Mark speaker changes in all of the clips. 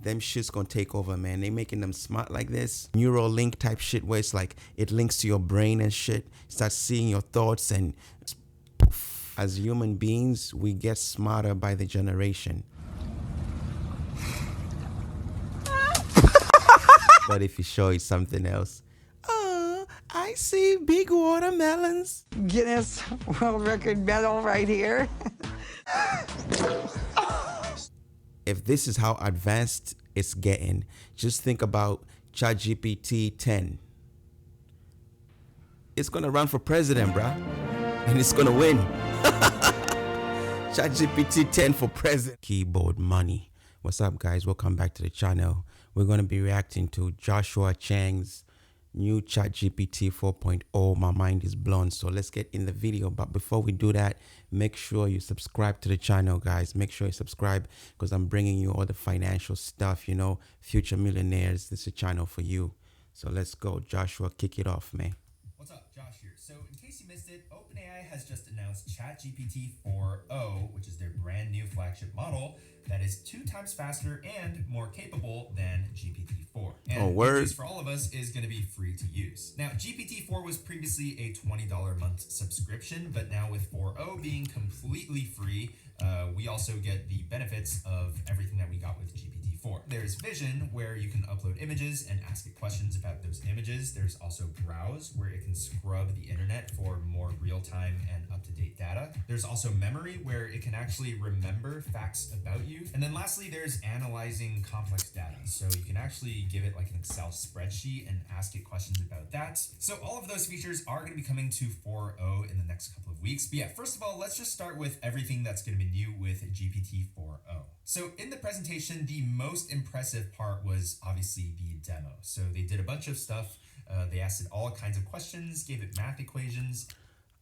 Speaker 1: them shit's gonna take over, man. They making them smart like this. Neural link type shit where it's like it links to your brain and shit. Start seeing your thoughts, and as human beings, we get smarter by the generation. But if you show you something else, I see big watermelons.
Speaker 2: Guinness World Record medal right here.
Speaker 1: If this is how advanced it's getting, just think about ChatGPT 10. It's gonna run for president, bruh, and it's gonna win. ChatGPT 10 for president. Keyboard money. What's up, guys? Welcome back to the channel. We're gonna be reacting to Joshua Chang's new ChatGPT 4.0. My mind is blown. So let's get in the video. But before we do that, make sure you subscribe to the channel, guys. Make sure you subscribe because I'm bringing you all the financial stuff, you know, future millionaires. This is a channel for you. So let's go. Joshua, kick it off, man.
Speaker 3: What's up, Josh here. So in case you missed it, OpenAI has just announced ChatGPT 4o, which is their brand new flagship model that is 2 times faster and more capable than GPT-4. And
Speaker 1: word.
Speaker 3: this for all of us is going to be free to use. Now, GPT-4 was previously a $20 a month subscription, but now with 4o being completely free, we also get the benefits of everything that we got with GPT-4. There's Vision, where you can upload images and ask it questions about those images. There's also Browse, where it can scrub the internet for more real-time and up-to-date data. There's also Memory, where it can actually remember facts about you. And then lastly, there's Analyzing complex data. So you can actually give it like an Excel spreadsheet and ask it questions about that. So all of those features are going to be coming to 4o in the next couple of weeks. But yeah, first of all, let's just start with everything that's going to be new with GPT-4o. So in the presentation, the most impressive part was obviously the demo. So they did a bunch of stuff. They asked it all kinds of questions, gave it math equations.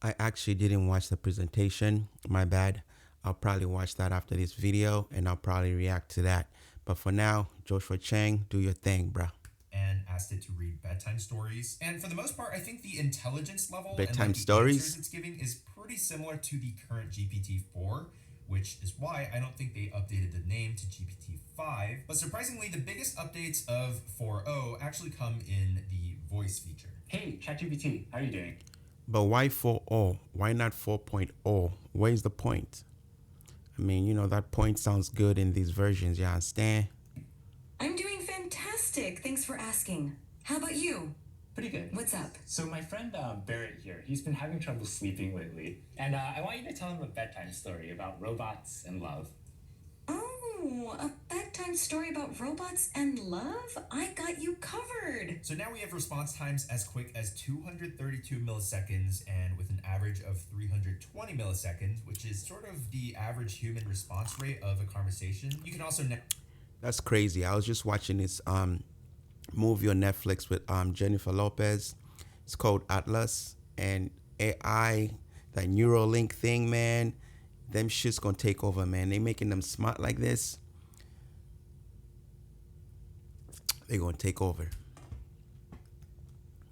Speaker 1: I actually didn't watch the presentation. My bad. I'll probably watch that after this video and I'll probably react to that. But for now, Joshua Chang, do your thing, bruh.
Speaker 3: And asked it to read bedtime stories. And for the most part, I think the intelligence level
Speaker 1: Bedtime
Speaker 3: and the
Speaker 1: stories
Speaker 3: answers it's giving is pretty similar to the current GPT-4, which is why I don't think they updated the name to GPT-5. But surprisingly, the biggest updates of 4o actually come in the voice feature.
Speaker 4: Hey, ChatGPT, how are you doing?
Speaker 1: But why 4o? Why not 4.0? Where's the point? I mean, you know, that point sounds good in these versions, you understand?
Speaker 5: I'm doing fantastic. Thanks for asking. How about you?
Speaker 4: Pretty good.
Speaker 5: What's up?
Speaker 4: So my friend Barrett here, he's been having trouble sleeping lately. And I want you to tell him a bedtime story about robots and love.
Speaker 5: Oh, a bedtime story about robots and love? I got you covered.
Speaker 3: So now we have response times as quick as 232 milliseconds and with an average of 320 milliseconds, which is sort of the average human response rate of a conversation. You can also...
Speaker 1: That's crazy. I was just watching this movie on Netflix with Jennifer Lopez. It's called Atlas, and AI, that neural link thing, man, them shit's gonna take over, man. They making them smart like this. They're gonna take over.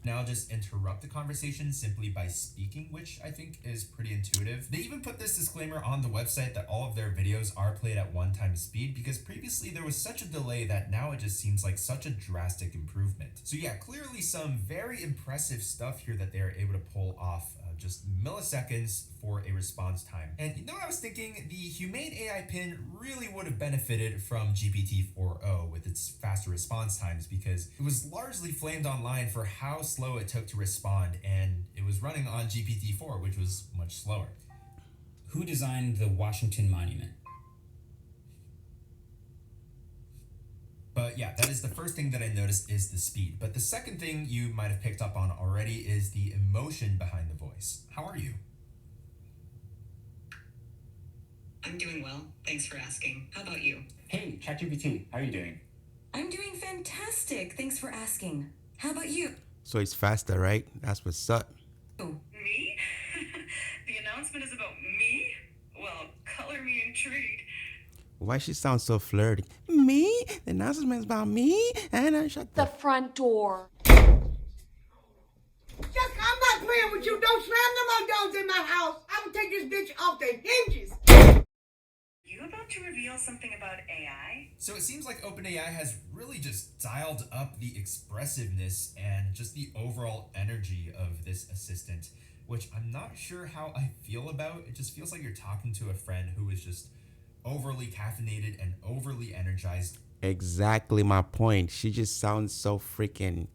Speaker 3: Now just interrupt the conversation simply by speaking, which I think is pretty intuitive. They even put this disclaimer on the website that all of their videos are played at 1x speed, because previously there was such a delay that now it just seems like such a drastic improvement. So yeah, clearly some very impressive stuff here that they are able to pull off just milliseconds for a response time. And you know what I was thinking? The Humane AI pin really would have benefited from GPT-4o with its faster response times, because it was largely flamed online for how slow it took to respond, and it was running on GPT-4, which was much slower.
Speaker 6: Who designed the Washington Monument?
Speaker 3: But yeah, that is the first thing that I noticed, is the speed. But the second thing you might have picked up on already is the emotion behind the voice. How are you?
Speaker 5: I'm doing well. Thanks for asking. How about you?
Speaker 4: Hey, ChatGPT, how are you doing?
Speaker 5: I'm doing fantastic. Thanks for asking. How about you?
Speaker 1: So it's faster, right? That's what's up.
Speaker 7: Me? The announcement is about me? Well, color me intrigued.
Speaker 1: Why she sounds so flirty? Me? The announcement's about me? And I shut
Speaker 8: The front door.
Speaker 9: Jessica, I'm not playing with you. Don't slam them on doors in my house. I will take this bitch off the hinges.
Speaker 7: You you about to reveal something about AI?
Speaker 3: So it seems like OpenAI has really just dialed up the expressiveness and just the overall energy of this assistant, which I'm not sure how I feel about. It just feels like you're talking to a friend who is just overly caffeinated and overly energized.
Speaker 1: Exactly my point. She just sounds so freaking,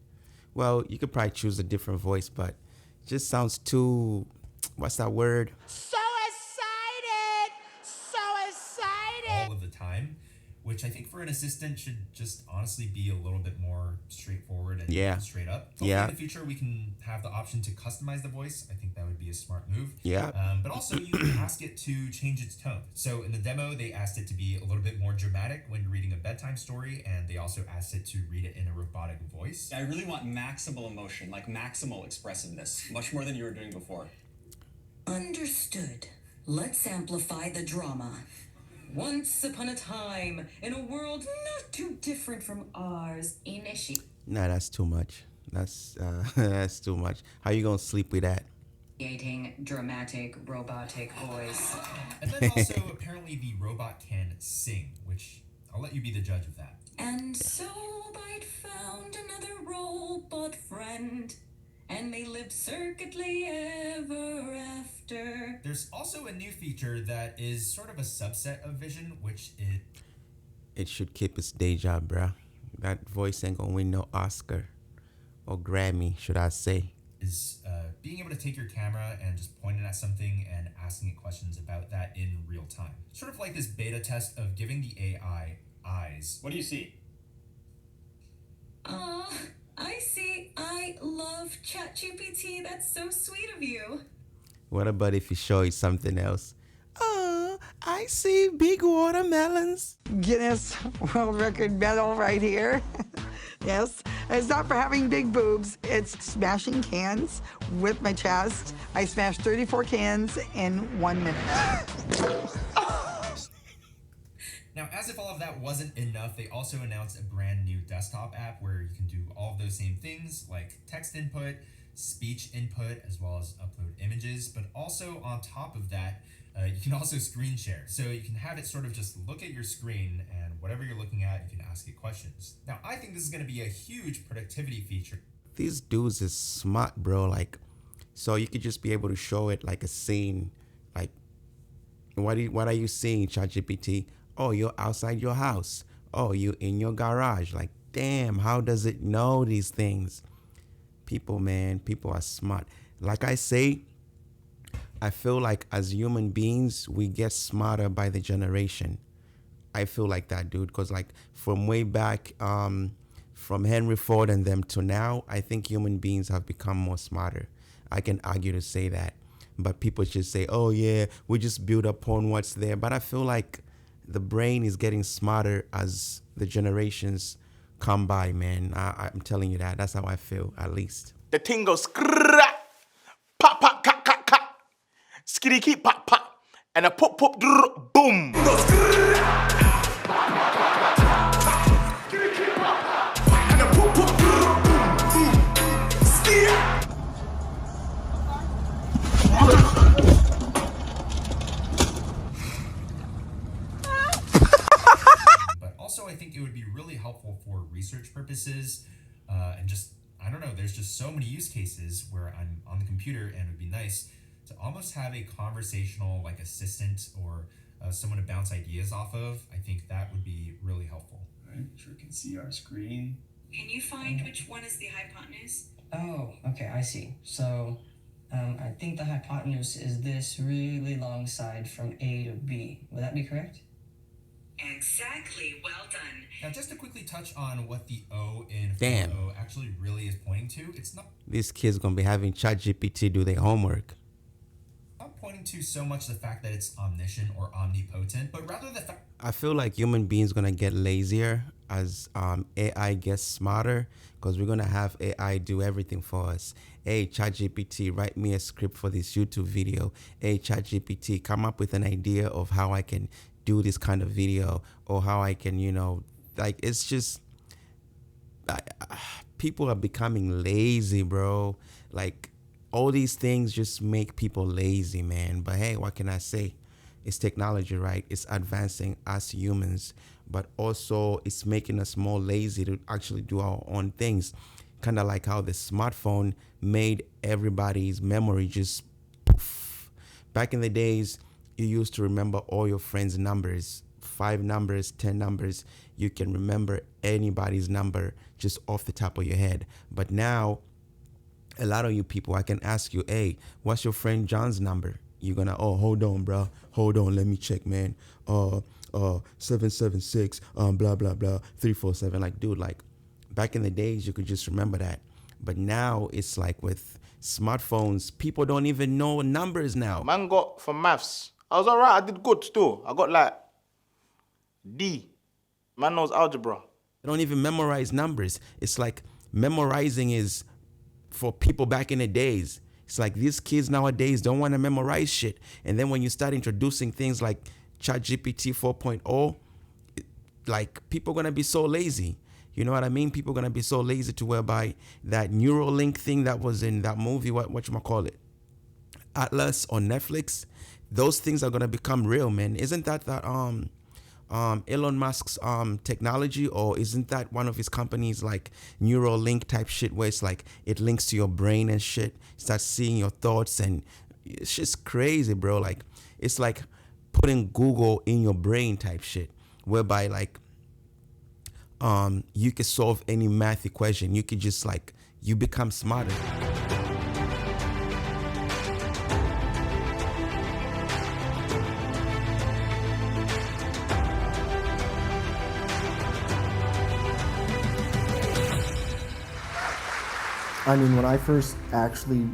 Speaker 1: well, you could probably choose a different voice, but just sounds too, what's that word?
Speaker 8: So excited! So excited!
Speaker 3: All of the time, which I think for an assistant should just honestly be a little bit more straightforward and straight up. Hopefully in the future we can have the option to customize the voice. I think that would be a smart move. But also you can ask it to change its tone. So in the demo, they asked it to be a little bit more dramatic when reading a bedtime story, and they also asked it to read it in a robotic voice.
Speaker 9: I really want maximal emotion, like maximal expressiveness, much more than you were doing before.
Speaker 5: Understood. Let's amplify the drama. Once upon a time, in a world not too different from ours,
Speaker 1: Nah, that's too much. That's that's too much. How you gonna sleep with that?
Speaker 5: Creating dramatic robotic voice.
Speaker 3: And then also apparently the robot can sing, which I'll let you be the judge of that.
Speaker 5: And so I'd found another robot friend, and they lived circuitly ever after.
Speaker 3: There's also a new feature that is sort of a subset of vision, which
Speaker 1: it should keep its day job, bruh. That voice ain't gonna win no Oscar or Grammy, should I say.
Speaker 3: Is being able to take your camera and just point it at something and asking it questions about that in real time. Sort of like this beta test of giving the AI eyes.
Speaker 9: What do you see?
Speaker 5: I see. I love ChatGPT. That's so sweet of you.
Speaker 1: What about if you show you something else? Oh, I see big watermelons.
Speaker 2: Guinness World Record medal right here. Yes, it's not for having big boobs. It's smashing cans with my chest. I smashed 34 cans in 1 minute.
Speaker 3: Now, as if all of that wasn't enough, they also announced a brand new desktop app where you can do all of those same things like text input, speech input, as well as upload images. But also on top of that, you can also screen share. So you can have it sort of just look at your screen, and whatever you're looking at, you can ask it questions. Now, I think this is going to be a huge productivity feature.
Speaker 1: These dudes is smart, bro. Like, so you could just be able to show it like a scene. Like, what are you seeing, ChatGPT? Oh, you're outside your house. Oh, you in your garage. Like, damn, how does it know these things? People, man, people are smart. Like I say, I feel like as human beings, we get smarter by the generation. I feel like that, dude, because like from way back, from Henry Ford and them to now, I think human beings have become more smarter. I can argue to say that, but people just say, oh yeah, we just build upon what's there. But I feel like the brain is getting smarter as the generations come by, man. I'm telling you that. That's how I feel, at least.
Speaker 8: The thing goes skrrrra, pop, pop, cut, cut, cut. Skitty keep pop, pop. And a pop, pop, drrr, boom. Goes skrrrra. Skitty keep pop, pop. And a pop, pop, drrr, boom, boom. Skitty.
Speaker 3: But also I think it would be really helpful for research purposes and just, I don't know, there's just so many use cases where I'm on the computer and it would be nice to almost have a conversational like assistant or someone to bounce ideas off of. I think that would be really helpful.
Speaker 10: Right, sure can see our screen.
Speaker 7: Can you find which one is the hypotenuse?
Speaker 11: Oh, okay, I see. So, I think the hypotenuse is this really long side from A to B. Would that be correct?
Speaker 7: Exactly. Well done.
Speaker 3: Now, just to quickly touch on what the O in
Speaker 1: Damn.
Speaker 3: 4o actually really is pointing to, it's not
Speaker 1: These kids gonna be having ChatGPT do their homework.
Speaker 3: pointing to so much the fact that it's omniscient or omnipotent, but rather the fact
Speaker 1: I feel like human beings gonna get lazier as AI gets smarter, because we're gonna have AI do everything for us. Hey, ChatGPT, write me a script for this YouTube video. Hey, ChatGPT, come up with an idea of how I can do this kind of video, or how I can, you know, like, it's just people are becoming lazy, bro. Like, all these things just make people lazy, man. But hey, what can I say? it's technology, right? It's advancing us humans, but also it's making us more lazy to actually do our own things. Kind of like how the smartphone made everybody's memory just poof. Back in the days, you used to remember all your friends' numbers, 5 numbers, 10 numbers. You can remember anybody's number just off the top of your head. But now, a lot of you people, I can ask you, hey, what's your friend John's number? You're gonna, oh, hold on, bro. Hold on, let me check, man. 776, blah, blah, blah, 347. Like, dude, like, back in the days, you could just remember that. But now, it's like with smartphones, people don't even know numbers now.
Speaker 8: Man got for maths. I was alright, I did good too. I got like D. Man knows algebra.
Speaker 1: They don't even memorize numbers. It's like memorizing is for people back in the days. It's like these kids nowadays don't want to memorize shit. And then when you start introducing things like ChatGPT 4.0, like people are going to be so lazy. You know what I mean? People are going to be so lazy to whereby that Neuralink thing that was in that movie, whatchamacallit, Atlas on Netflix, those things are going to become real, man. Isn't that Elon Musk's technology, or isn't that one of his companies like Neuralink type shit where it's like it links to your brain and shit, starts seeing your thoughts, and it's just crazy, bro. Like it's like putting Google in your brain type shit, whereby like you could solve any math equation. You could just like, you become smarter.
Speaker 12: I mean, when I first actually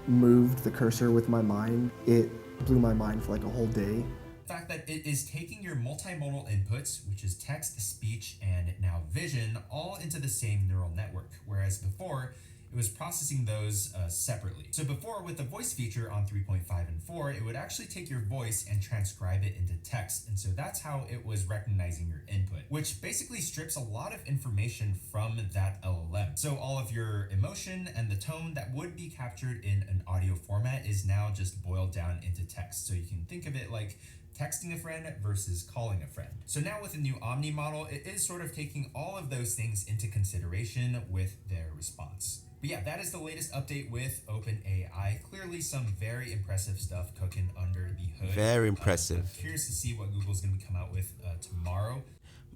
Speaker 12: moved the cursor with my mind, it blew my mind for like a whole day.
Speaker 3: The fact that it is taking your multimodal inputs, which is text, speech, and now vision, all into the same neural network, whereas before, it was processing those separately. So before, with the voice feature on 3.5 and 4, it would actually take your voice and transcribe it into text. And so that's how it was recognizing your input, which basically strips a lot of information from that LLM. So all of your emotion and the tone that would be captured in an audio format is now just boiled down into text. So you can think of it like texting a friend versus calling a friend. So now with the new Omni model, it is sort of taking all of those things into consideration with their response. But yeah, that is the latest update with OpenAI. Clearly some very impressive stuff cooking under the hood.
Speaker 1: Very impressive.
Speaker 3: I'm curious to see what Google's going to come out with tomorrow.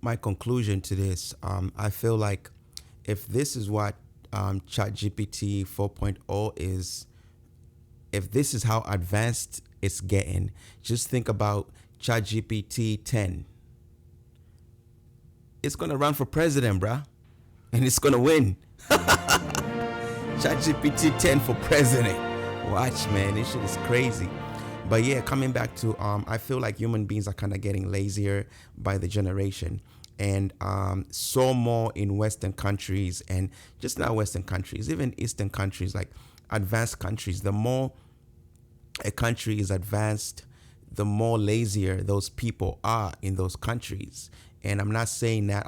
Speaker 1: My conclusion to this, I feel like if this is what ChatGPT 4.0 is, if this is how advanced it's getting, just think about ChatGPT 10. It's going to run for president, bruh. And it's going to win. ChatGPT 10 for president. Watch, man. This shit is crazy. But yeah, coming back to, I feel like human beings are kind of getting lazier by the generation. And so more in Western countries, and just not Western countries, even Eastern countries, like advanced countries. The more a country is advanced, the more lazier those people are in those countries. And I'm not saying that.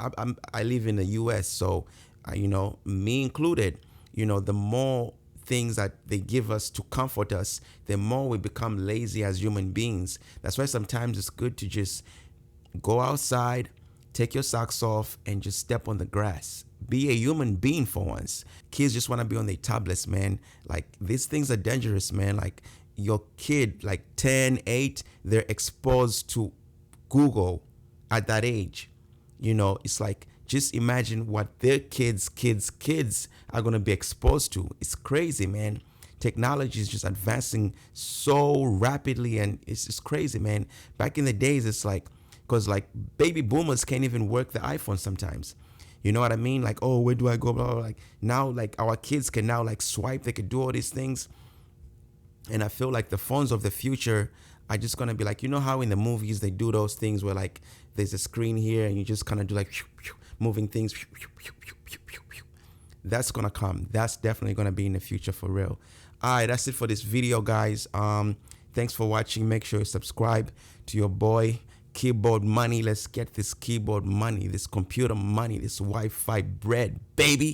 Speaker 1: I live in the US, so, you know, me included, you know, the more things that they give us to comfort us, the more we become lazy as human beings. That's why sometimes it's good to just go outside, take your socks off, and just step on the grass. Be a human being for once. Kids just want to be on their tablets, man. Like, these things are dangerous, man. Like, your kid, like 10, 8, they're exposed to Google at that age. You know, it's like, just imagine what their kids are going to be exposed to. It's crazy, man. Technology is just advancing so rapidly, and it's just crazy, man. Back in the days, it's like, because like baby boomers can't even work the iPhone sometimes. You know what I mean? Like, oh, where do I go? Blah, blah, blah. Like now, like our kids can now like swipe. They could do all these things. And I feel like the phones of the future are just going to be like, you know how in the movies they do those things where like there's a screen here and you just kind of do like moving things. That's going to come. That's definitely going to be in the future for real. All right, that's it for this video, guys. Thanks for watching. Make sure you subscribe to your boy Keyboard Money. Let's get this keyboard money, this computer money, this Wi-Fi bread, baby.